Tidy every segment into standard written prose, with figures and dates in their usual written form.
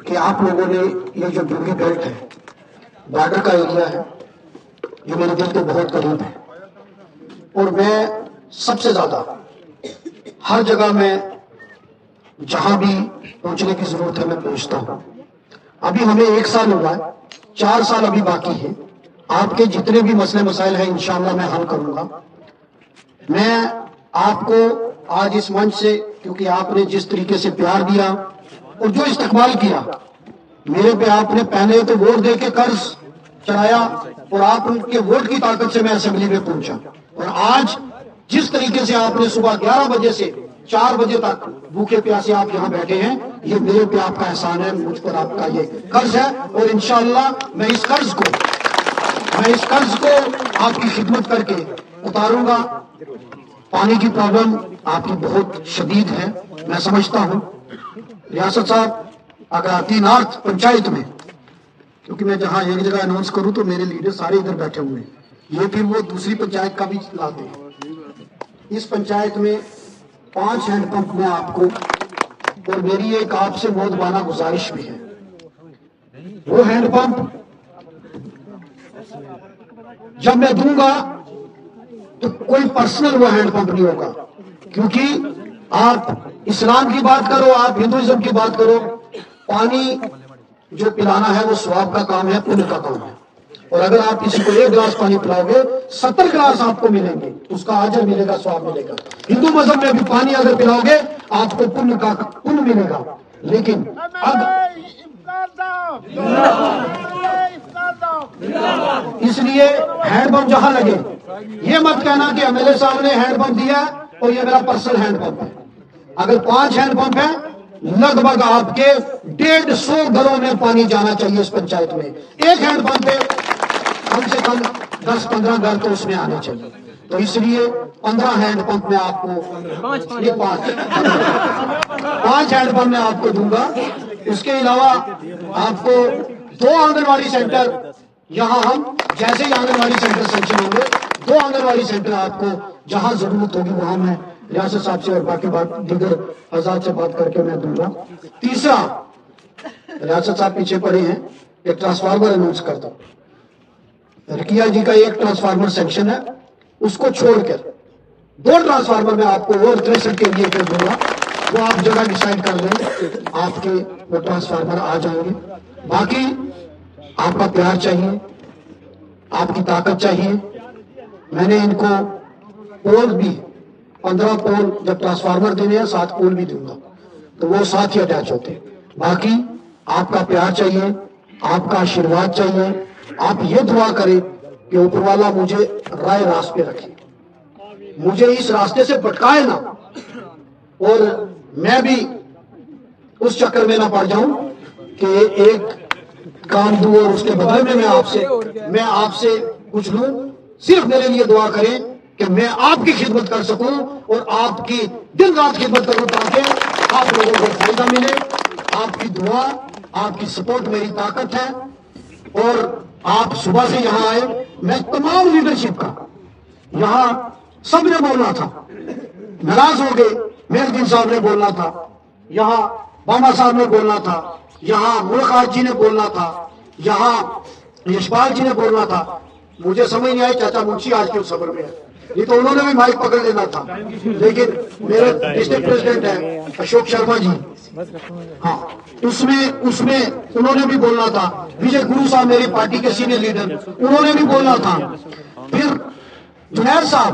کہ آپ لوگوں نے یہ جو ڈیوٹی بیلٹ ہے، بارڈر کا ایریا ہے، یہ میرے دل کے بہت قریب ہے، اور میں سب سے زیادہ ہر جگہ میں جہاں بھی پہنچنے کی ضرورت ہے میں پہنچتا ہوں۔ ابھی ہمیں 1 سال ہوا ہے، 4 سال ابھی باقی ہے۔ آپ کے جتنے بھی مسئلے مسائل ہیں انشاءاللہ میں حل کروں گا۔ میں آپ کو آج اس منچ سے، کیونکہ آپ نے جس طریقے سے پیار دیا اور جو استقبال کیا میرے پہ، آپ نے پہلے تو ووٹ دے کے قرض چڑھایا اور آپ ان کے ووٹ کی طاقت سے میں اسمبلی میں پہنچا، اور آج جس طریقے سے آپ نے صبح 11 بجے سے 4 بجے تک بھوکے پیاسے آپ یہاں بیٹھے ہیں، یہ میرے پہ آپ کا احسان ہے، مجھ پر آپ کا یہ قرض ہے، اور انشاءاللہ میں اس قرض کو آپ کی خدمت کر کے اتاروں گا۔ پانی کی پرابلم آپ کی بہت شدید ہے، میں سمجھتا ہوں۔ ریاست صاحب اگر آتی نارتھ پنچایت میں، کیونکہ میں جہاں ایک جگہ اناؤنس کروں تو میرے لیڈر سارے ادھر بیٹھے ہوئے ہیں، یہ پھر وہ دوسری پنچایت کا بھی لاتے ہیں۔ اس پنچایت میں 5 ہینڈ پمپ میں آپ کو، اور میری ایک آپ سے مودبانہ گزارش بھی ہے، وہ ہینڈ پمپ جب میں دوں گا تو کوئی پرسنل وہ ہینڈ پمپ نہیں ہوگا، کیونکہ آپ اسلام کی بات کرو، آپ ہندوازم کی بات کرو، پانی جو پلانا ہے وہ ثواب کا کام ہے، پن کا کام ہے، اور اگر آپ کسی کو 1 گلاس پانی پلاؤ گے 70 گلاس آپ کو ملیں گے، اس کا اجر ملے گا، ثواب ملے گا۔ ہندو مذہب میں بھی پانی اگر پلاؤ گے آپ کو پن ملے گا، لیکن اس لیے ہینڈ پمپ جہاں لگے یہ مت کہنا کہ ایم ایل اے صاحب نے ہینڈ پمپ دیا اور یہ میرا پرسنل ہینڈ پمپ ہے۔ اگر 5 ہینڈ پمپ ہیں، لگ بھگ آپ کے 150 گھروں میں پانی جانا چاہیے اس پنچایت میں۔ ایک ہینڈ پمپ پہ کم سے کم 10-15 گھر تو اس میں آنے چاہیے، تو اس لیے 15 ہینڈ پمپ میں آپ کو 5 ہینڈ پمپ میں آپ کو دوں گا۔ اس کے علاوہ آپ کو 2 آنگن واڑی سینٹر، یہاں ہم جیسے ہی آنگن واڑی سینٹر سینکشن ہوں گے 2 آنگن واڑی سینٹر آپ کو جہاں ضرورت ہوگی وہاں میں ریاست صاحب سے اور باقی دیگر حضرات سے بات کر کے میں دوں گا۔ تیسرا، ریاست صاحب پیچھے پڑے ہیں، ایک ٹرانسفارمر اناؤنس کرتا ہوں۔ رکیہ جی کا ایک ٹرانسفارمر سینکشن ہے، اس کو چھوڑ کر 2 ٹرانسفارمر میں آپ کو وہ 63 کے لیے کر دوں گا، وہ آپ جگہ ڈیسائیڈ کر لیں، آپ کے وہ ٹرانسفارمر آ جائیں گے۔ باقی آپ کا پیار چاہیے، آپ کی طاقت چاہیے۔ میں نے ان کو پول بھی 15 پول جب ٹرانسفارمر دینے ہیں 7 پول بھی دوں گا، تو وہ 7 ہی اٹیچ ہوتے ہیں۔ باقی آپ کا پیار چاہیے، آپ کا آشیرواد چاہیے۔ آپ یہ دعا کریں کہ اوپر والا مجھے رائے راست پہ رکھے، مجھے اس راستے سے بھٹکائے نہ، اور میں بھی اس چکر میں نہ پڑ جاؤں کہ ایک کام دوں اور اس کے بدلے میں میں آپ سے کچھ لوں۔ صرف میرے لیے دعا کریں کہ میں آپ کی خدمت کر سکوں اور آپ کی دن رات خدمت کروں، تاکہ آپ لوگوں کو فائدہ ملے۔ آپ کی دعا، آپ کی سپورٹ میری طاقت ہے، اور آپ صبح سے یہاں آئے، میں تمام لیڈرشپ کا، یہاں سب نے بولنا تھا، ناراض ہو گئے، مہر الدین صاحب نے بولنا تھا، یہاں باما صاحب نے بولنا تھا، یہاں ملک آج جی نے بولنا تھا، یہاں یشپال جی نے بولنا تھا۔ مجھے سمجھ نہیں آئی چاچا منشی آج کیوں صبر میں ہے، یہ تو انہوں نے بھی مائک پکڑ لینا تھا، لیکن میرے ڈسٹرکٹ پریزیڈنٹ ہیں اشوک شرما جی، ہاں اس میں انہوں نے بھی بولنا تھا۔ وجے گرو صاحب میری پارٹی کے سینئر لیڈر، انہوں نے بھی بولنا تھا۔ پھر جنید صاحب،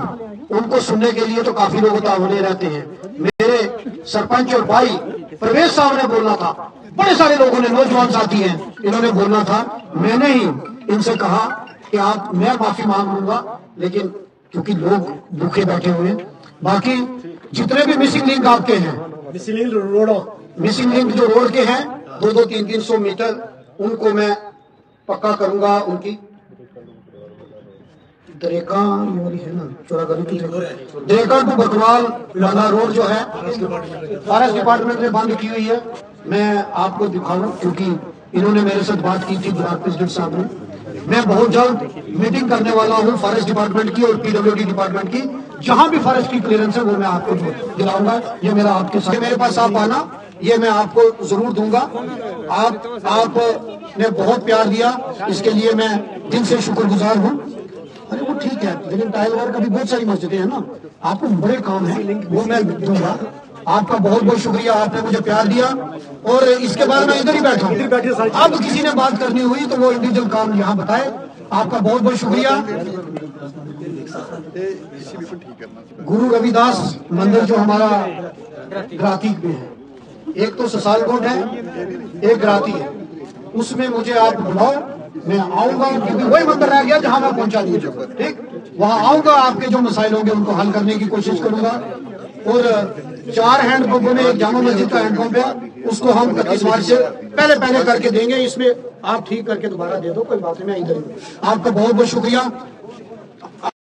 ان کو سننے کے لیے تو کافی لوگ اتاولے رہتے ہیں۔ میرے سرپنچ اور بھائی پرویز صاحب نے بولنا تھا، بڑے سارے لوگوں نے، نوجوان ساتھی ہیں، انہوں نے بولنا تھا۔ میں نے ہی ان سے کہا کہ میں معافی مانگ لوں گا، لیکن کیونکہ لوگ بھوکے بیٹھے ہوئے ہیں۔ باقی جتنے بھی مسنگ لنک آپ کے ہیں، مسنگ لنک جو روڈ کے ہیں 200-300 میٹر، ان کو میں پکا کروں گا۔ ان کی دریکا ہے نا، دریکا ٹو بکوال لانا روڈ جو ہے فارسٹ ڈپارٹمنٹ نے بند کی ہوئی ہے۔ میں آپ کو دکھاؤں، کیونکہ انہوں نے میرے ساتھ بات کی تھی بلاک پریزیڈنٹ صاحب نے۔ میں بہت جلد میٹنگ کرنے والا ہوں فارسٹ ڈپارٹمنٹ کی اور PWD ڈپارٹمنٹ کی، جہاں بھی فارسٹ کی کلیئرنس ہے وہ میں آپ کو دلاؤں گا۔ یہ میرا آپ کے ساتھ، میرے پاس آپ آنا یہ میں آپ کو ضرور دوں گا. آپ نے بہت پیار دیا, اس کے لیے میں دل سے شکر گزار ہوں. ارے وہ ٹھیک ہے, لیکن ٹائل ورک کا بھی بہت ساری مسجدیں ہیں نا, آپ کو بڑے کام ہیں, وہ میں دوں گا. آپ کا بہت بہت شکریہ, آپ نے مجھے پیار دیا. اور اس کے بعد میں ادھر ہی بیٹھا ہوں. اب کسی نے بات کرنی ہوئی تو وہ انڈیویجل کام یہاں بتائے. آپ کا بہت بہت شکریہ. گرو روی داس مندر جو ہمارا گراتی میں ہے, ایک تو سسال کوٹ ہے, ایک گراتی ہے, اس میں مجھے آپ بلاؤ, میں آؤں گا, کیونکہ وہی مندر رہ گیا جہاں میں پہنچا دیجیے. ٹھیک, وہاں آؤں گا, آپ کے جو مسائل ہوں گے ان کو حل کرنے کی کوشش کروں گا. اور 4 ہینڈ پمپوں میں ایک جامع مسجد کا ہینڈ پمپ ہے, اس کو ہم 31 مارچ سے پہلے کر کے دیں گے. اس میں آپ ٹھیک کر کے دوبارہ دے دو, کوئی بات نہیں, میں ادھر ہوں. آپ کا بہت بہت شکریہ.